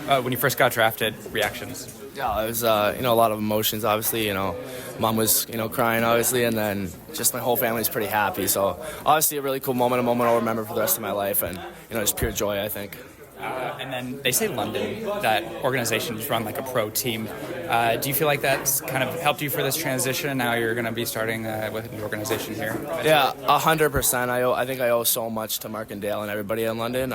when you first got drafted, reactions? Yeah, it was a lot of emotions. Obviously, mom was crying, obviously, and then just my whole family's pretty happy. So obviously, a really cool moment, a moment I'll remember for the rest of my life, and just pure joy, I think. And then they say London, that organization is run like a pro team. Do you feel like that's kind of helped you for this transition? Now you're going to be starting with the organization here. Yeah, 100%. I think I owe so much to Mark and Dale and everybody in London.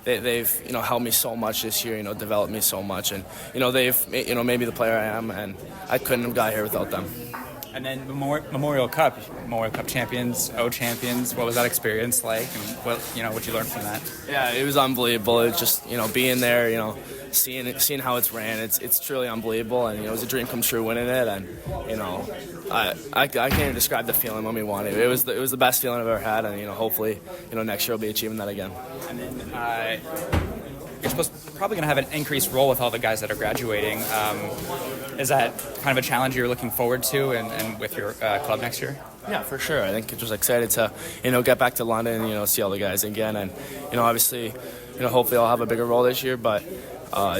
They've helped me so much this year. Developed me so much, and they've made me the player I am, and I couldn't have got here without them. And then Memorial Cup champions, O champions. What was that experience like, and what you learned from that? Yeah, it was unbelievable. It's just being there, seeing how it's ran. It's truly unbelievable, and it was a dream come true winning it. And I can't even describe the feeling when we won it. It was the best feeling I've ever had, and hopefully next year we'll be achieving that again. And then you're probably going to have an increased role with all the guys that are graduating. Is that kind of a challenge you're looking forward to and with your club next year? Yeah, for sure. I think I'm just excited to, get back to London and, see all the guys again. And, obviously, hopefully I'll have a bigger role this year, but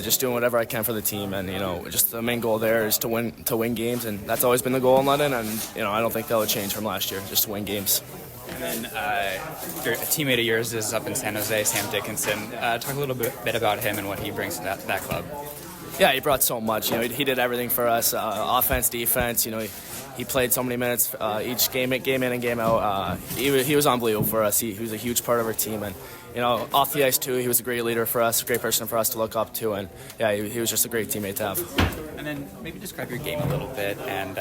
just doing whatever I can for the team. And, just the main goal there is to win games. And that's always been the goal in London. And, I don't think that'll change from last year, just to win games. And then a teammate of yours is up in San Jose, Sam Dickinson. Talk a little bit about him and what he brings to that club. Yeah, he brought so much. He did everything for us, offense, defense. He played so many minutes each game in and game out. He was unbelievable for us. He was a huge part of our team, and off the ice too, he was a great leader for us, a great person for us to look up to, and yeah, he was just a great teammate to have. And then maybe describe your game a little bit, and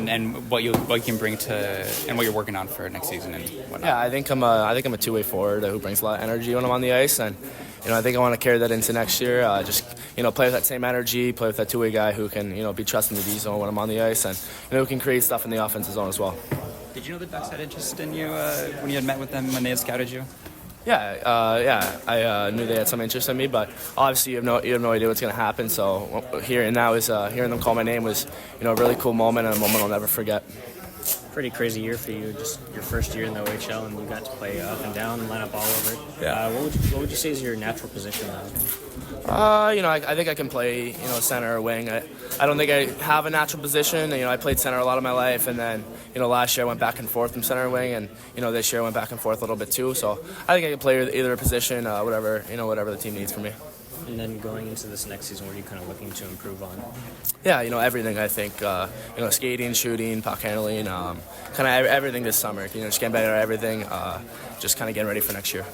and what you can bring to and what you're working on for next season and whatnot. Yeah, I think I'm a two-way forward who brings a lot of energy when I'm on the ice, and I think I want to carry that into next year. Just play with that same energy, play with that two-way guy who can be trusted in the D zone when I'm on the ice, and who can create stuff in the offensive zone as well. Did you know the Ducks had interest in you when you had met with them when they had scouted you? Yeah. I knew they had some interest in me, but obviously you have no idea what's going to happen. So hearing them call my name was a really cool moment and a moment I'll never forget. Pretty crazy year for you, just your first year in the OHL, and you got to play up and down and line up all over. Yeah. What would you say is your natural position now? I think I can play, center or wing. I don't think I have a natural position. I played center a lot of my life, and then, last year I went back and forth from center or wing, and, this year I went back and forth a little bit too. So I think I can play either position, whatever the team needs from me. And then going into this next season, what are you kind of looking to improve on? Yeah, everything, I think. Skating, shooting, puck handling, kind of everything this summer. Just getting better at everything, just kind of getting ready for next year.